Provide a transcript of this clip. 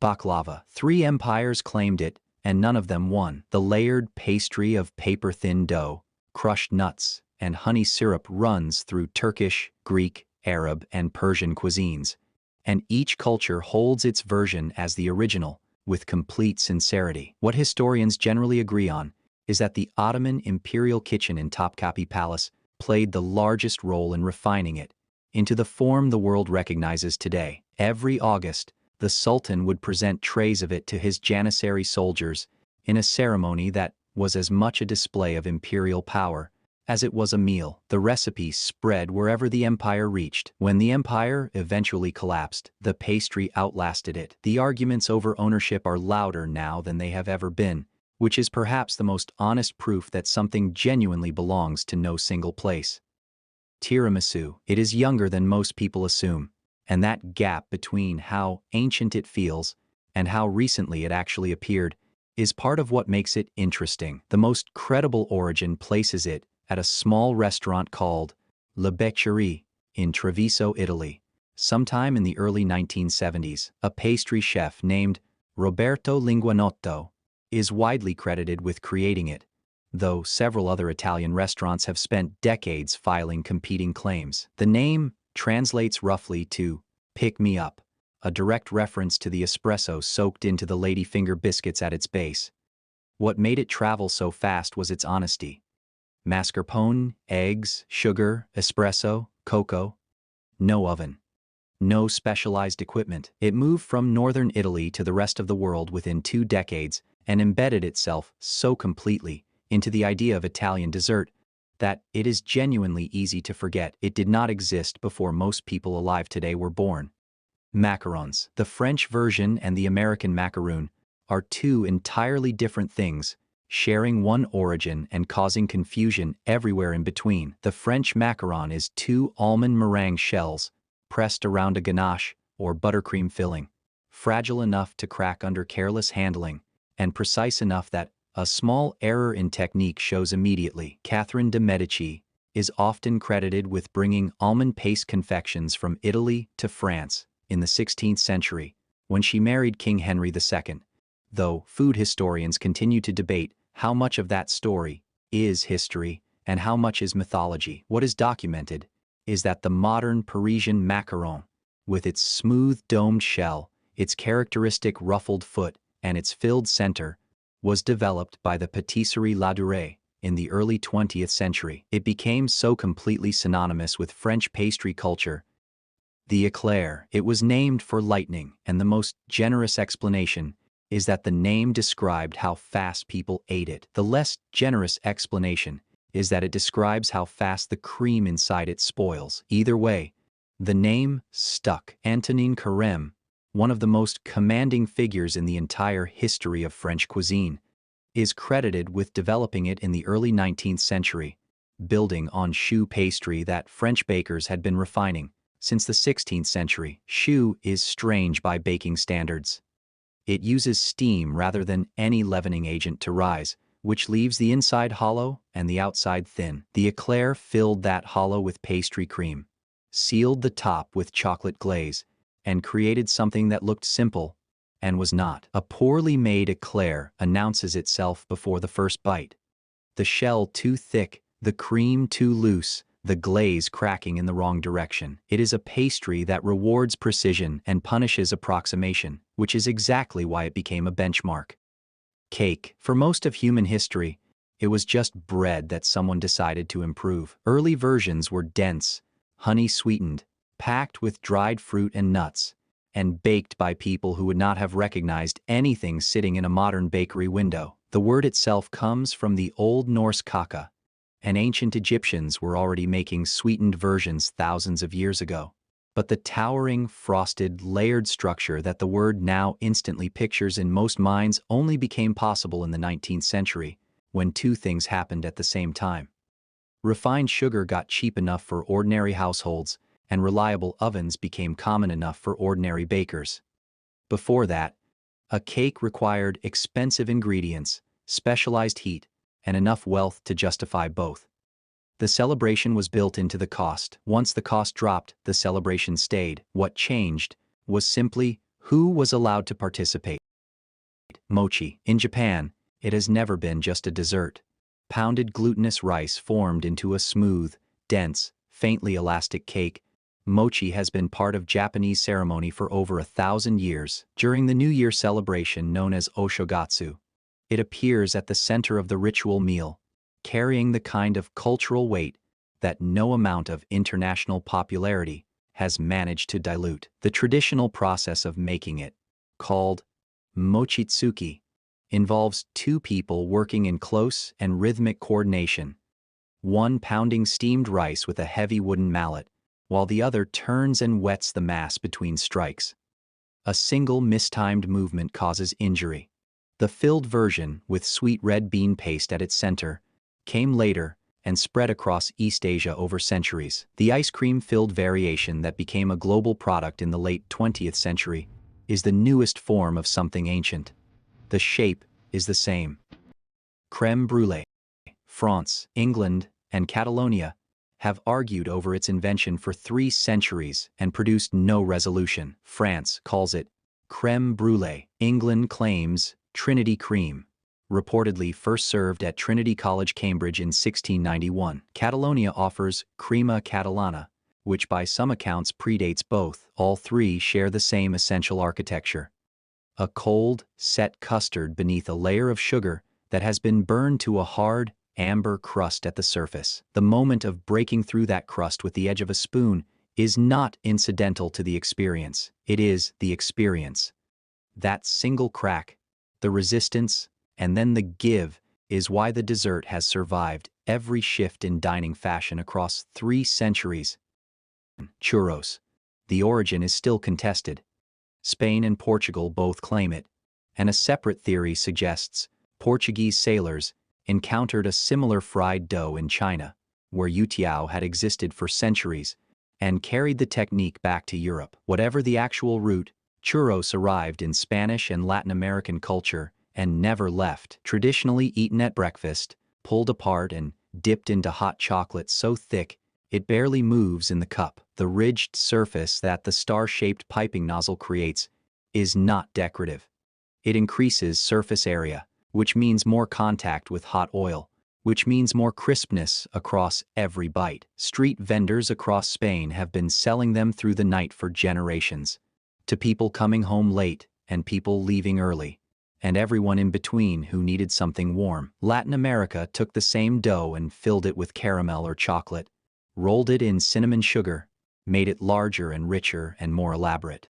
Baklava. 3 empires claimed it, and none of them won. The layered pastry of paper-thin dough, crushed nuts, and honey syrup runs through Turkish, Greek, Arab, and Persian cuisines, and each culture holds its version as the original, with complete sincerity. What historians generally agree on is that the Ottoman imperial kitchen in Topkapi Palace played the largest role in refining it into the form the world recognizes today. Every August, the Sultan would present trays of it to his Janissary soldiers in a ceremony that was as much a display of imperial power as it was a meal. The recipe spread wherever the empire reached. When the empire eventually collapsed, the pastry outlasted it. The arguments over ownership are louder now than they have ever been, which is perhaps the most honest proof that something genuinely belongs to no single place. Tiramisu. It is younger than most people assume, and that gap between how ancient it feels and how recently it actually appeared is part of what makes it interesting. The most credible origin places it at a small restaurant called La Beccherie in Treviso, Italy. Sometime in the early 1970s, a pastry chef named Roberto Linguanotto is widely credited with creating it, though several other Italian restaurants have spent decades filing competing claims. The name translates roughly to "pick me up," a direct reference to the espresso soaked into the ladyfinger biscuits at its base. What made it travel so fast was its honesty. Mascarpone, eggs, sugar, espresso, cocoa. No oven. No specialized equipment. It moved from northern Italy to the rest of the world within 2 decades and embedded itself so completely into the idea of Italian dessert that it is genuinely easy to forget it did not exist before most people alive today were born. Macarons. The French version and the American macaroon are 2 entirely different things, sharing one origin and causing confusion everywhere in between. The French macaron is 2 almond meringue shells pressed around a ganache or buttercream filling, fragile enough to crack under careless handling, and precise enough that a small error in technique shows immediately. Catherine de' Medici is often credited with bringing almond paste confections from Italy to France in the 16th century when she married King Henry II, though food historians continue to debate how much of that story is history and how much is mythology. What is documented is that the modern Parisian macaron, with its smooth domed shell, its characteristic ruffled foot, and its filled center, was developed by the Patisserie Ladurée in the early 20th century. It became so completely synonymous with French pastry culture. The Éclair. It was named for lightning, and the most generous explanation is that the name described how fast people ate it. The less generous explanation is that it describes how fast the cream inside it spoils. Either way, the name stuck. Antonin Crème, one of the most commanding figures in the entire history of French cuisine, is credited with developing it in the early 19th century, building on choux pastry that French bakers had been refining since the 16th century. Choux is strange by baking standards. It uses steam rather than any leavening agent to rise, which leaves the inside hollow and the outside thin. The Éclair filled that hollow with pastry cream, sealed the top with chocolate glaze, and created something that looked simple and was not. A poorly made Éclair announces itself before the first bite. The shell too thick, the cream too loose, the glaze cracking in the wrong direction. It is a pastry that rewards precision and punishes approximation, which is exactly why it became a benchmark. Cake. For most of human history, it was just bread that someone decided to improve. Early versions were dense, honey-sweetened, packed with dried fruit and nuts, and baked by people who would not have recognized anything sitting in a modern bakery window. The word itself comes from the Old Norse kaka, and ancient Egyptians were already making sweetened versions thousands of years ago. But the towering, frosted, layered structure that the word now instantly pictures in most minds only became possible in the 19th century, when 2 things happened at the same time. Refined sugar got cheap enough for ordinary households, and reliable ovens became common enough for ordinary bakers. Before that, a cake required expensive ingredients, specialized heat, and enough wealth to justify both. The celebration was built into the cost. Once the cost dropped, the celebration stayed. What changed was simply Who was allowed to participate? Mochi. In Japan, it has never been just a dessert. Pounded glutinous rice formed into a smooth, dense, faintly elastic cake, mochi has been part of Japanese ceremony for over 1,000 years. During the New Year celebration known as Oshogatsu, it appears at the center of the ritual meal, carrying the kind of cultural weight that no amount of international popularity has managed to dilute. The traditional process of making it, called mochitsuki, involves two people working in close and rhythmic coordination, one pounding steamed rice with a heavy wooden mallet, while the other turns and wets the mass between strikes. A single mistimed movement causes injury. The filled version, with sweet red bean paste at its center, came later and spread across East Asia over centuries. The ice cream-filled variation that became a global product in the late 20th century is the newest form of something ancient. The shape is the same. Crème brûlée. France, England, and Catalonia have argued over its invention for 3 centuries and produced no resolution. France calls it crème brûlée. England claims Trinity cream, reportedly first served at Trinity College, Cambridge in 1691. Catalonia offers crema catalana, which by some accounts predates both. All 3 share the same essential architecture: a cold, set custard beneath a layer of sugar that has been burned to a hard, amber crust at the surface. The moment of breaking through that crust with the edge of a spoon is not incidental to the experience. It is the experience. That single crack, the resistance, and then the give is why the dessert has survived every shift in dining fashion across 3 centuries. Churros. The origin is still contested. Spain and Portugal both claim it, and a separate theory suggests Portuguese sailors encountered a similar fried dough in China, where youtiao had existed for centuries, and carried the technique back to Europe. Whatever the actual root, churros arrived in Spanish and Latin American culture and never left. Traditionally eaten at breakfast, pulled apart and dipped into hot chocolate so thick it barely moves in the cup. The ridged surface that the star-shaped piping nozzle creates is not decorative. It increases surface area, which means more contact with hot oil, which means more crispness across every bite. Street vendors across Spain have been selling them through the night for generations, to people coming home late and people leaving early, and everyone in between who needed something warm. Latin America took the same dough and filled it with caramel or chocolate, rolled it in cinnamon sugar, made it larger and richer and more elaborate.